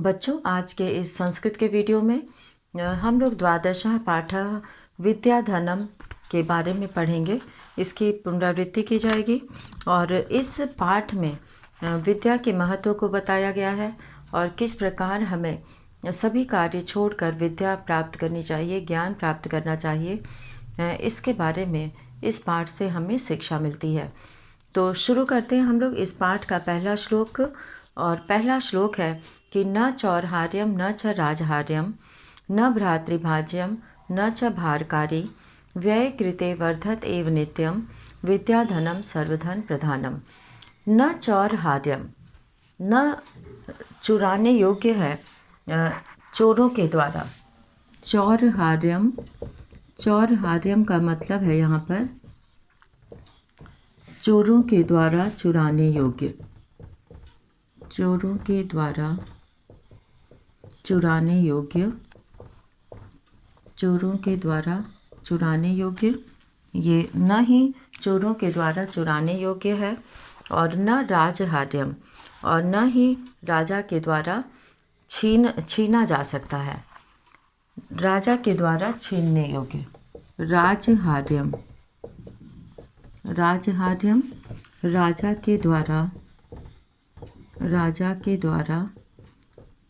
बच्चों, आज के इस संस्कृत के वीडियो में हम लोग द्वादशः पाठः विद्याधनम के बारे में पढ़ेंगे। इसकी पुनरावृत्ति की जाएगी और इस पाठ में विद्या के महत्व को बताया गया है और किस प्रकार हमें सभी कार्य छोड़कर विद्या प्राप्त करनी चाहिए, ज्ञान प्राप्त करना चाहिए। इसके बारे में इस पाठ से हमें शिक्षा मिलती है। तो शुरू करते हैं हम लोग इस पाठ का पहला श्लोक। और पहला श्लोक है कि न चौर्हार्यम न च राजहार्यम न भ्रातृभाज्यम न च भारकारी व्यय कृते वर्धत एव नित्यम विद्याधनम सर्वधन प्रधानम। न चौर्हार्यम, न चुराने योग्य है चोरों के द्वारा। चौर्हार्यम, चौर्हार्यम का मतलब है यहाँ पर चोरों के द्वारा चुराने योग्य, चोरों के द्वारा चुराने योग्य, चोरों के द्वारा चुराने योग्य। ये न ही चोरों के द्वारा चुराने योग्य है और न राजहार्यम, और न ही राजा के द्वारा छीना जा सकता है। राजा के द्वारा छीनने योग्य। राजहार्यम, राजहार्यम राजा के द्वारा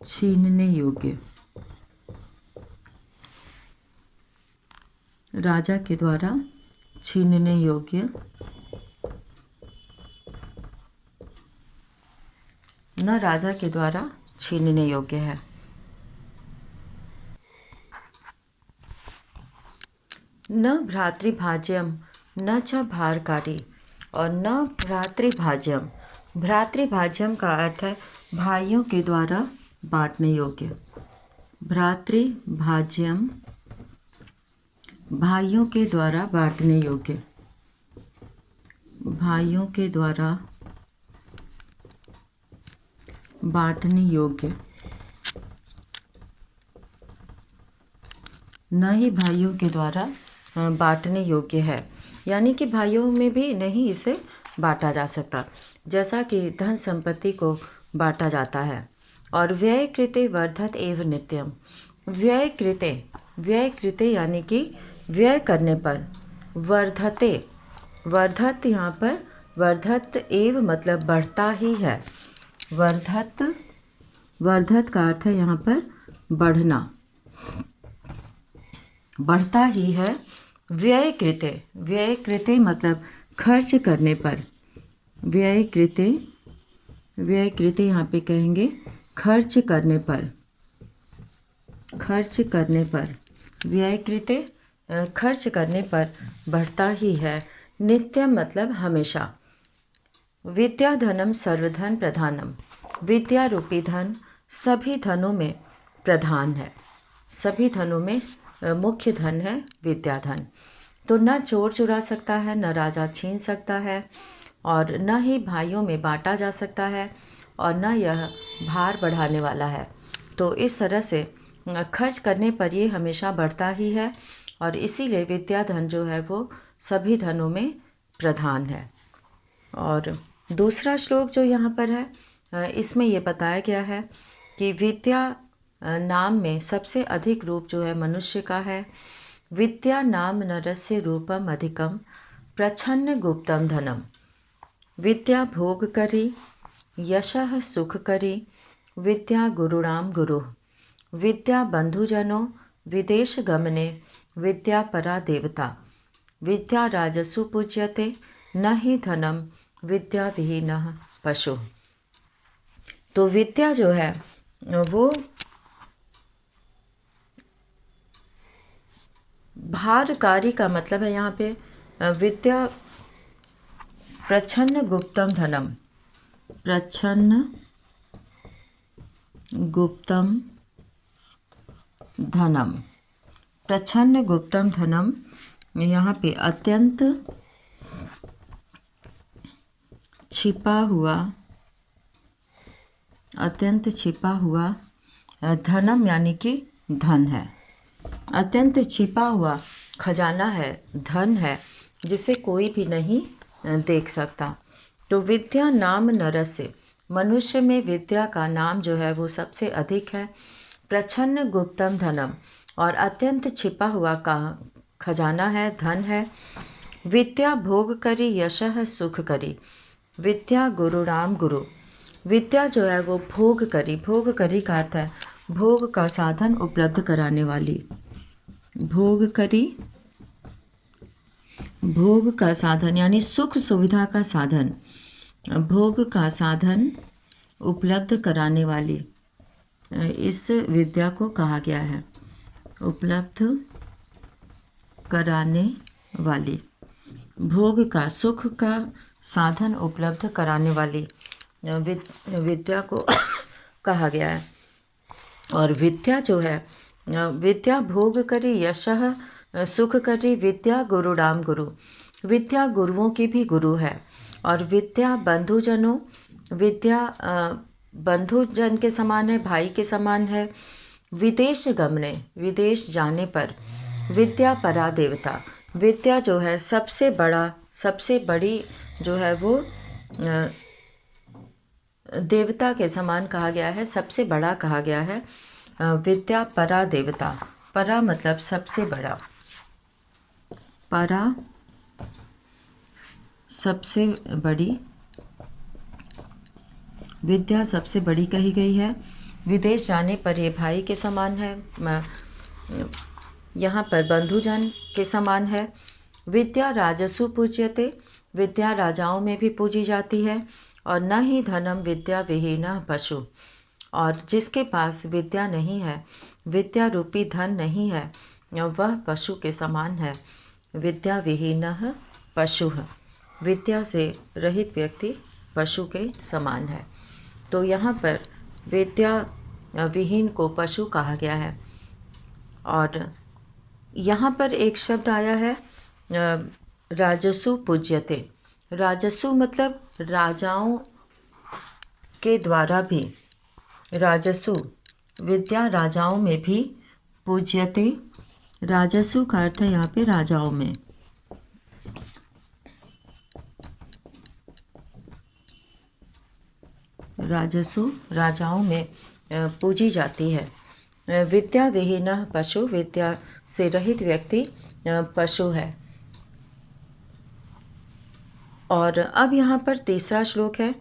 छीनने योग्य, राजा के द्वारा छीनने योग्य। न राजा के द्वारा छीनने योग्य है। न भ्रातृभाज्यम न च भारकारी, और न भ्रातृभाज्यम। भ्रातृभाज्यम का अर्थ है भाइयों के द्वारा बांटने योग्य। भ्रातृभाज्यम भाइयों के द्वारा बांटने योग्य, भाइयों के द्वारा बांटने योग्य। न ही भाइयों के द्वारा बांटने योग्य है, यानी कि भाइयों में भी नहीं इसे बांटा जा सकता, जैसा कि धन संपत्ति को बांटा जाता है। और व्यय कृते वर्धत एव नित्यम। व्यय कृते, व्यय कृते यानी कि व्यय करने पर, वर्धते, वर्धत यहाँ पर वर्धत एव मतलब बढ़ता ही है। वर्धत, वर्धत का अर्थ है यहाँ पर बढ़ना, बढ़ता ही है। व्यय कृते, व्यय कृते मतलब खर्च करने पर। व्यय कृते, व्यय कृते यहाँ पे कहेंगे खर्च करने पर, खर्च करने पर। व्यय कृते खर्च करने पर बढ़ता ही है। नित्यम मतलब हमेशा। विद्याधनम सर्वधन प्रधानम। विद्या रूपी धन सभी धनों में प्रधान है, सभी धनों में मुख्य धन है विद्याधन। तो न चोर चुरा सकता है, न राजा छीन सकता है, और न ही भाइयों में बांटा जा सकता है, और न यह भार बढ़ाने वाला है। तो इस तरह से खर्च करने पर ये हमेशा बढ़ता ही है, और इसीलिए विद्याधन जो है वो सभी धनों में प्रधान है। और दूसरा श्लोक जो यहाँ पर है, इसमें ये बताया गया है कि विद्या नाम में सबसे अधिक रूप जो है मनुष्य का है। विद्या नाम नरस्य रूपम अधिकम प्रच्छन्न गुप्तम धनम। विद्या भोग करी यशः सुख करी विद्या गुरुणाम गुरु। विद्या बंधुजनों विदेश गमने विद्या परा देवता। विद्या राजसु पूज्यते न ही धनम विद्या विहीनः पशु। तो विद्या जो है वो भारकारी का मतलब है यहाँ पे विद्या प्रच्छन्न गुप्तम धनम। प्रच्छन्न गुप्तम धनम, प्रच्छन्न गुप्तम धनम यहाँ पे अत्यंत छिपा हुआ, अत्यंत छिपा हुआ धनम यानी कि धन है। अत्यंत छिपा हुआ खजाना है, धन है, जिसे कोई भी नहीं देख सकता। तो विद्या नाम नरस्य, मनुष्य में विद्या का नाम जो है वो सबसे अधिक है। प्रच्छन्न गुप्तम धनम, और अत्यंत छिपा हुआ का खजाना है, धन है। विद्या भोग करी यशः सुख करी, विद्या गुरु राम गुरु। विद्या जो है वो भोग करी, भोग करी का अर्थ है भोग का साधन उपलब्ध कराने वाली। भोग करी, भोग का साधन यानी सुख सुविधा का साधन, भोग का साधन उपलब्ध कराने वाली इस विद्या को कहा गया है। उपलब्ध कराने वाली, भोग का, सुख का साधन उपलब्ध कराने वाली विद्या को कहा गया है। और विद्या जो है, विद्या भोग करी यशः सुख करी, विद्या गुरु राम गुरु। विद्या गुरुओं की भी गुरु है। और विद्या बंधुजनों, विद्या बंधुजन के समान है, भाई के समान है। विदेश गमने, विदेश जाने पर। विद्या परा देवता, विद्या जो है सबसे बड़ा, सबसे बड़ी जो है वो देवता के समान कहा गया है, सबसे बड़ा कहा गया है। विद्या परा देवता, परा मतलब सबसे बड़ा, परा सबसे बड़ी, विद्या सबसे बड़ी कही गई है। विदेश जाने पर ये भाई के समान है, यहाँ पर बंधुजन के समान है। विद्या राजसु पूज्यते, विद्या राजाओं में भी पूजी जाती है। और न ही धनम विद्या विहीनः पशु, और जिसके पास विद्या नहीं है, विद्या रूपी धन नहीं है, वह पशु के समान है। विद्या विहीनः पशुः, विद्या से रहित व्यक्ति पशु के समान है। तो यहाँ पर विद्या विहीन को पशु कहा गया है। और यहाँ पर एक शब्द आया है राजसु पूज्यते। राजसु मतलब राजाओं के द्वारा भी, राजसु विद्या राजाओं में भी पूज्यते। राजसु का अर्थ है यहाँ पे राजाओं में। राजसु राजाओं में पूजी जाती है। विद्या विहीनः पशु, विद्या से रहित व्यक्ति पशु है। और अब यहाँ पर तीसरा श्लोक है,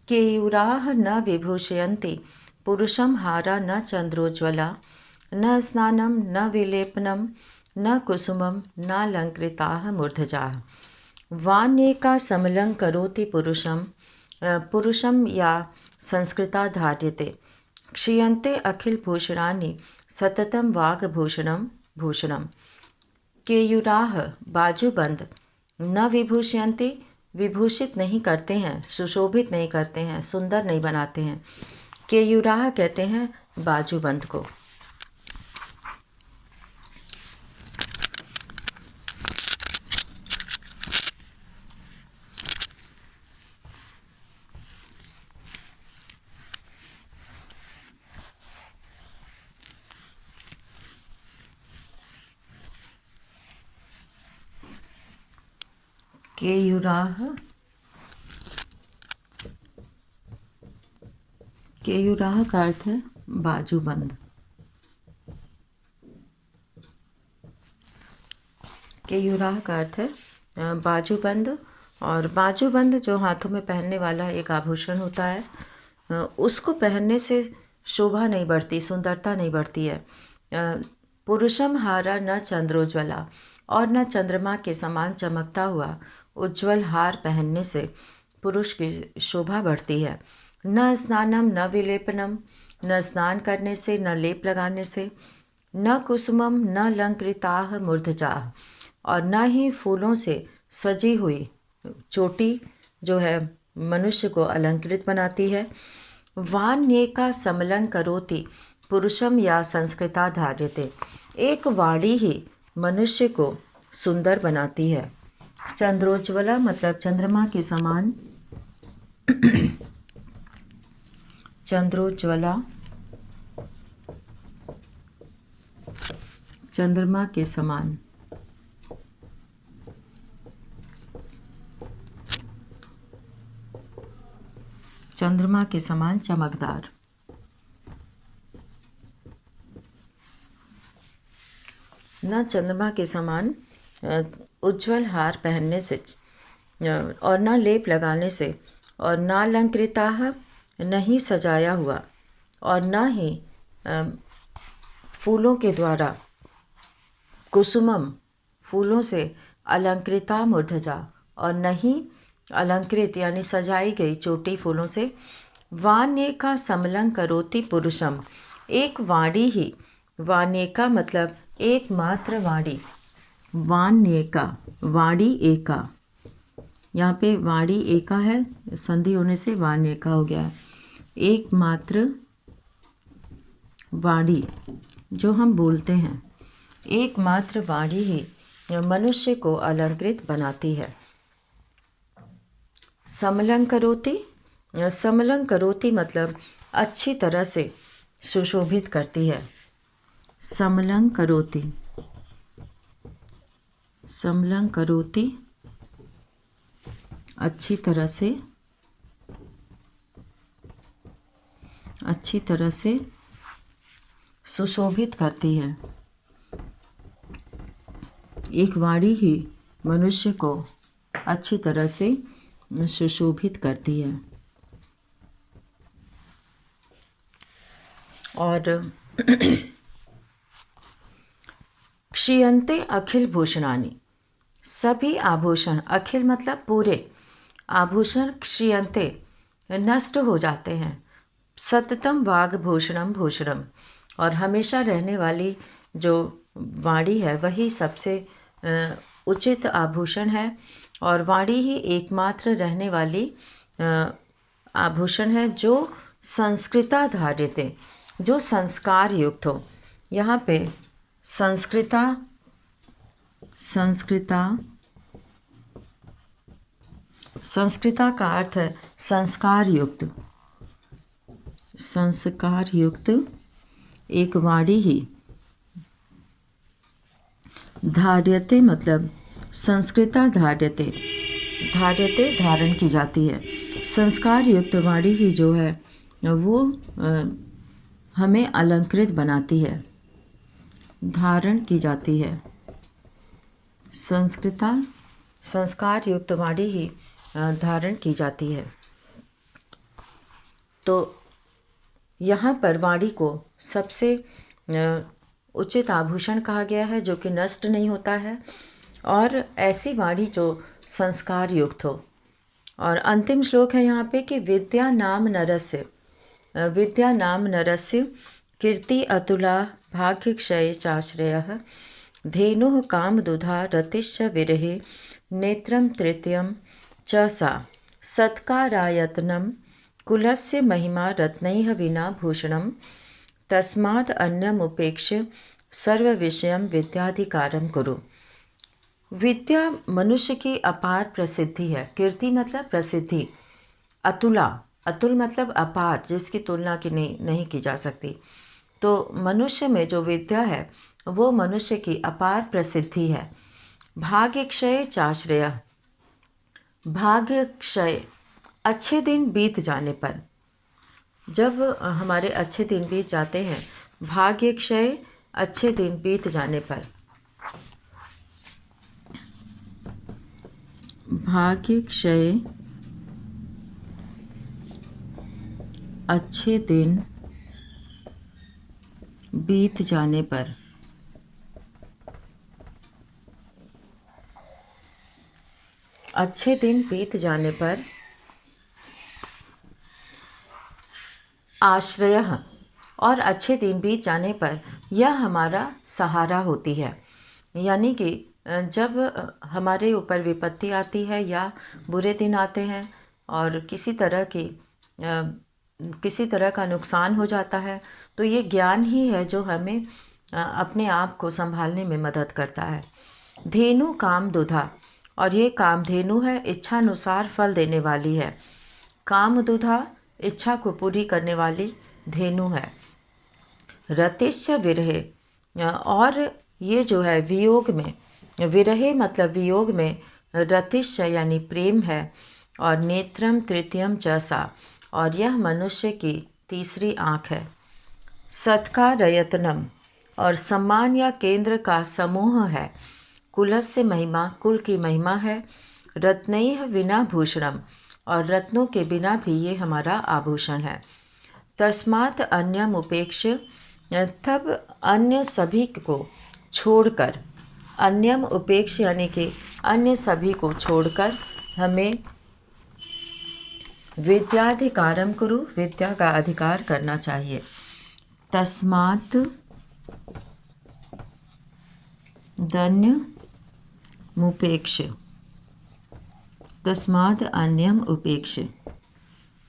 केयूराः न विभूषयन्ति पुरुषं हारा न चंद्रोज्ज्वला, न स्नानं न विलेपनं न कुसुमं नालंकृताः मूर्धजाः। वान्येका समलं करोति पुरुषं, पुरुषं या संस्कृता धार्यते, क्षीयन्ते अखिल भूषणानि सततं वाग्भूषणं भूषणम्। केयूराः बाजूबंद, न विभूषयन्ति विभूषित नहीं करते हैं, सुशोभित नहीं करते हैं, सुंदर नहीं बनाते हैं। केयूराः कहते हैं बाजूबंद को। केयूराः, केयूराः का अर्थ है बाजूबंद। केयूराः का अर्थ है बाजूबंद। और बाजूबंद जो हाथों में पहनने वाला एक आभूषण होता है, उसको पहनने से शोभा नहीं बढ़ती, सुंदरता नहीं बढ़ती है। पुरुषम हारा न चंद्रोज्ज्वला, और न चंद्रमा के समान चमकता हुआ उज्ज्वल हार पहनने से पुरुष की शोभा बढ़ती है। न स्नानम न विलेपनम, न स्नान करने से, न लेप लगाने से। न कुसुमम न लंकृताः मूर्धजाः, और न ही फूलों से सजी हुई चोटी जो है मनुष्य को अलंकृत बनाती है। वान्येका समलं करोति पुरुषम या संस्कृता धार्यते, एक वाणी ही मनुष्य को सुंदर बनाती है। चंद्रोज्ज्वला मतलब चंद्रमा के समान, चंद्रोज्ज्वला चंद्रमा के समान। चंद्रमा के समान चमकदार। न चंद्रमा के समान उज्ज्वल हार पहनने से और न लेप लगाने से, और न अलंकृताः नहीं सजाया हुआ, और न ही फूलों के द्वारा कुसुमम फूलों से अलंकृता मूर्धजा, और नहीं अलंकृत यानी सजाई गई चोटी फूलों से। वानेका समलं करोति पुरुषम, एक वाणी ही, वानेका मतलब एकमात्र वाणी, वाण्येका वाणी एका, यहाँ पे वाणी एका है, संधि होने से वाण्येका हो गया है। एकमात्र वाणी जो हम बोलते हैं, एकमात्र वाणी ही मनुष्य को अलंकृत बनाती है। समलं करोति, समलं करोति मतलब अच्छी तरह से सुशोभित करती है। समलं करोति, समलं करोति अच्छी तरह से सुशोभित करती है। एक वाणी ही मनुष्य को अच्छी तरह से सुशोभित करती है। और क्षीयन्ते अखिल भूषणानि, सभी आभूषण, अखिल मतलब पूरे, आभूषण क्षीयन्ते नष्ट हो जाते हैं। सततम वाग्भूषणम भूषणम, और हमेशा रहने वाली जो वाणी है वही सबसे उचित आभूषण है, और वाणी ही एकमात्र रहने वाली आभूषण है जो संस्कृता धार्यते, जो संस्कार युक्त हो। यहाँ पे संस्कृता का अर्थ है संस्कार युक्त, संस्कार युक्त एक वाणी ही। धार्यते मतलब संस्कृता धार्यते, धार्यते धारण की जाती है। संस्कार युक्त वाणी ही जो है वो हमें अलंकृत बनाती है, धारण की जाती है। संस्कार युक्त वाणी ही धारण की जाती है। तो यहाँ पर वाणी को सबसे उचित आभूषण कहा गया है जो कि नष्ट नहीं होता है, और ऐसी वाणी जो संस्कार युक्त हो। और अंतिम श्लोक है यहाँ पे कि विद्या नाम नरस्य, विद्या नाम नरस्य कीर्ति अतुला भाग्य क्षय चाश्रयः, धेनुः कामदुधा रतिश्च विरहे नेत्रम तृतीयम च सा, सत्कारायतनम कुलस्य महिमा रत्नैः विना भूषणम, तस्मात् अन्यम उपेक्ष्य सर्व विषयम विद्याधिकारम कुरु। विद्या मनुष्य की अपार प्रसिद्धि है। कीर्ति मतलब प्रसिद्धि, अतुला, अतुल मतलब अपार, जिसकी तुलना की नहीं की जा सकती। तो मनुष्य में जो विद्या है वो मनुष्य की अपार प्रसिद्धि है। भाग्य क्षय चाश्रय, भाग्य क्षय अच्छे दिन बीत जाने पर, जब हमारे अच्छे दिन बीत जाते हैं, भाग्य क्षय अच्छे दिन बीत जाने पर, भाग्य क्षय अच्छे दिन बीत जाने पर, अच्छे दिन बीत जाने पर आश्रय, और अच्छे दिन बीत जाने पर यह हमारा सहारा होती है। यानी कि जब हमारे ऊपर विपत्ति आती है या बुरे दिन आते हैं और किसी तरह का नुकसान हो जाता है, तो ये ज्ञान ही है जो हमें अपने आप को संभालने में मदद करता है। धेनु कामदुधा, और ये कामधेनु है, इच्छानुसार फल देने वाली है। कामदुधा इच्छा को पूरी करने वाली धेनु है। रतिश्च विरहे, और ये जो है वियोग में, विरहे मतलब वियोग में, रतिश्च यानी प्रेम है। और नेत्रम तृतीयम च सा, और यह मनुष्य की तीसरी आँख है। सत्कारयत्नम और सम्मान या केंद्र का समूह है। कुलस्य महिमा, कुल की महिमा है। रत्नैः विना भूषणम और रत्नों के बिना भी ये हमारा आभूषण है। तस्मात् अन्यम उपेक्ष्य, तब अन्य सभी को छोड़कर, अन्यम उपेक्ष्य यानी कि अन्य सभी को छोड़कर हमें विद्याधिकारम कुरु, विद्या का अधिकार करना चाहिए। तस्मात् अन्यमुपेक्ष्य, तस्मात् अन्यम उपेक्ष्य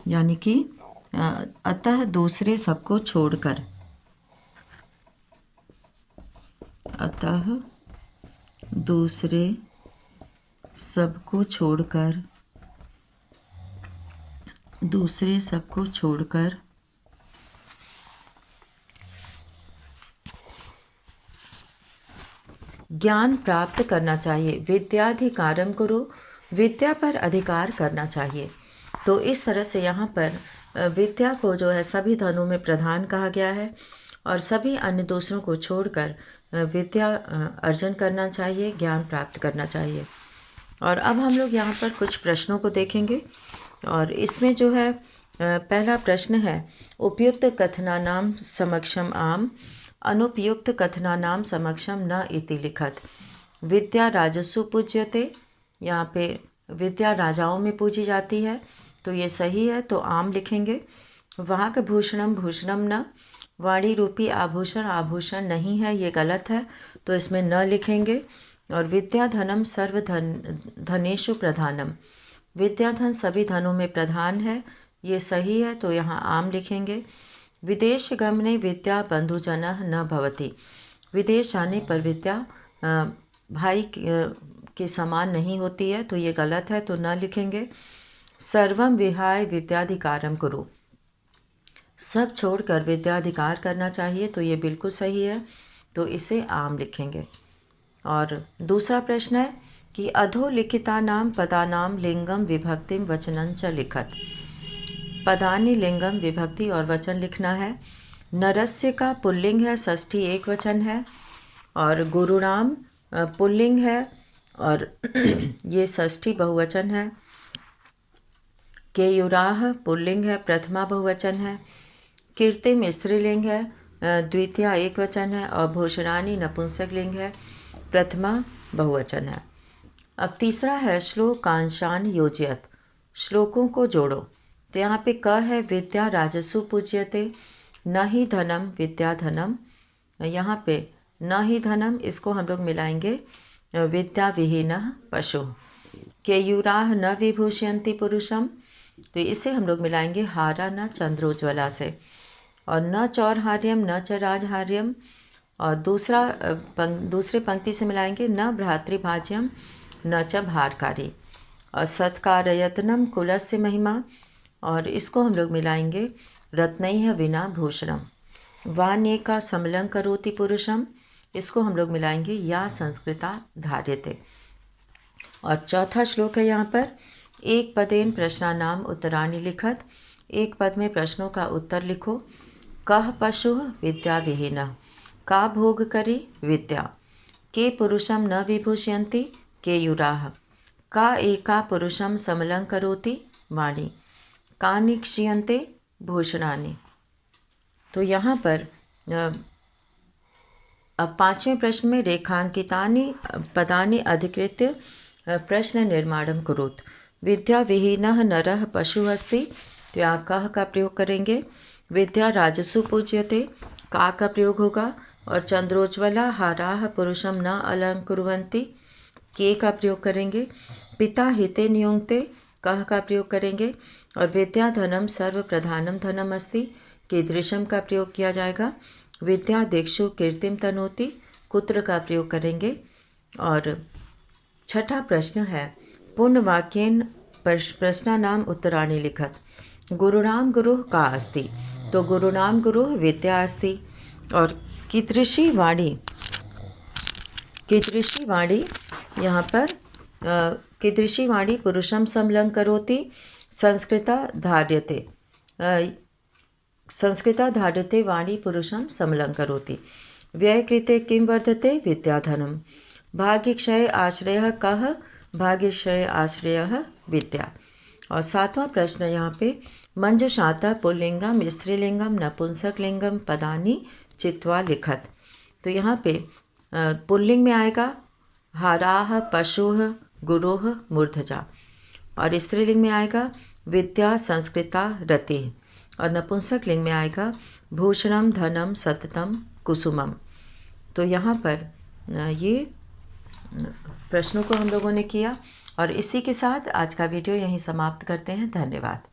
यानी कि अतः दूसरे सबको छोड़कर, अतः दूसरे सबको छोड़कर, दूसरे सबको छोड़कर ज्ञान प्राप्त करना चाहिए। विद्याधिकारम करो, विद्या पर अधिकार करना चाहिए। तो इस तरह से यहाँ पर विद्या को जो है सभी धनों में प्रधान कहा गया है और सभी अन्य दूसरों को छोड़कर विद्या अर्जन करना चाहिए, ज्ञान प्राप्त करना चाहिए। और अब हम लोग यहाँ पर कुछ प्रश्नों को देखेंगे और इसमें जो है पहला प्रश्न है, उपयुक्त कथनानाम समक्षम आम, अनुपयुक्त कथनानाम समक्षम न इति लिखत। विद्या राजसु पूज्यते, यहाँ पे विद्या राजाओं में पूजी जाती है तो ये सही है, तो आम लिखेंगे। वाक् भूषणम भूषणम न, वाणी रूपी आभूषण आभूषण नहीं है, ये गलत है, तो इसमें न लिखेंगे। और विद्या धनम सर्व धनेषु प्रधानम, विद्या धन सभी धनों में प्रधान है, ये सही है, तो यहाँ आम लिखेंगे। विदेश गमने विद्या बंधुजनः न भवति, विदेश जाने पर विद्या भाई के समान नहीं होती है, तो ये गलत है, तो न लिखेंगे। सर्वम विहाय विद्याधिकारम कुरु, सब छोड़कर विद्याधिकार करना चाहिए, तो ये बिल्कुल सही है, तो इसे आम लिखेंगे। और दूसरा प्रश्न है कि अधोलिखितानाम पदानाम लिंगम विभक्तिम वचनं च लिखत। पदानि लिंगम विभक्ति और वचन लिखना है। नरस्य का पुल्लिंग है, षष्ठी एक वचन है, और गुरुणाम पुल्लिंग है और ये षष्ठी बहुवचन है। केयुराह पुल्लिंग है, प्रथमा बहुवचन है। कीर्तिम स्त्रीलिंग है, द्वितीया एक वचन है, और भूषणानि नपुंसक लिंग है, प्रथमा बहुवचन है। अब तीसरा है श्लोकांशान योजयत, श्लोकों को जोड़ो। तो यहाँ पे क है विद्या राजसु पूज्यते, न ही धनम विद्या धनम, यहाँ पे न ही धनम, इसको हम लोग मिलाएंगे विद्या विहीनः पशु। केयूराह न विभूषयन्ति पुरुषम, तो इसे हम लोग मिलाएंगे हारा न चंद्रोज्वला से। और न चौरहार्यम न च राजहार्यम, और दूसरे पंक्ति से मिलाएंगे न भ्रातृभाज्यम न च भारकारी। और सत्कारयत्नम कुलस्य महिमा, और इसको हम लोग मिलाएंगे रत्नैः विना भूषणम। वान्येका समलं करोति पुरुषम, इसको हम लोग मिलाएंगे या संस्कृता धार्यते। और चौथा श्लोक है यहाँ पर, एक पदेन प्रश्नानाम उत्तराणि लिखत, एक पद में प्रश्नों का उत्तर लिखो। कह पशु विद्या विहीनः, का भोग करी विद्या। के पुरुषम न विभूषयन्ति केयूराः, का एका पुरुषम समलं करोति वाणी। का निक्षीयन्ते भूषणानि। तो यहाँ पर अब पांचवें प्रश्न में रेखांकितानि पदानि अधिकृत्य प्रश्न निर्माणम कुरुत। विद्या विहीनः नरः पशु अस्ति, तो यहाँ कह का प्रयोग करेंगे। विद्या राजसु पूज्यते, का प्रयोग होगा। और चंद्रोज्वला हाराः पुरुषम न अलंकुर्वन्ति, के का प्रयोग करेंगे। पिता हिते नियुंक्ते, कह का प्रयोग करेंगे। और विद्या धनम सर्व प्रधानम धनम अस्ति, कीदृशम का प्रयोग किया जाएगा। विद्या दिक्षु कीर्तिम तनोति, कुत्र का प्रयोग करेंगे। और छठा प्रश्न है पूर्णवाक्येन प्रश्नानाम उत्तराणि लिखत। गुरुणाम गुरुः का अस्ति, तो गुरुणाम गुरुः विद्या अस्ति। और कीदृशी वाणी यहाँ पर कीदृशी वाणी पुरुषम समलं करोति संस्कृता धार्यते। संस्कृता धारते वाणी पुरुषं समलं करोति। व्ययकृते किं वर्धते विद्याधनं। भाग्यक्षय आश्रयः कः, भाग्यक्षय आश्रयः विद्या। और 7वां प्रश्न यहाँ पे मंजुषाता पुल्लिंगम स्त्रीलिंगम नपुंसकलिंगम पदानि चित्वा लिखत। तो यहाँ पे पुल्लिंग में आएगा हाराह पशुः गुरुः मूर्धजा, और स्त्रीलिंग में आएगा विद्या संस्कृता रति, और नपुंसक लिंग में आएगा भूषणम धनम सततम कुसुमम। तो यहाँ पर ये प्रश्नों को हम लोगों ने किया, और इसी के साथ आज का वीडियो यहीं समाप्त करते हैं। धन्यवाद।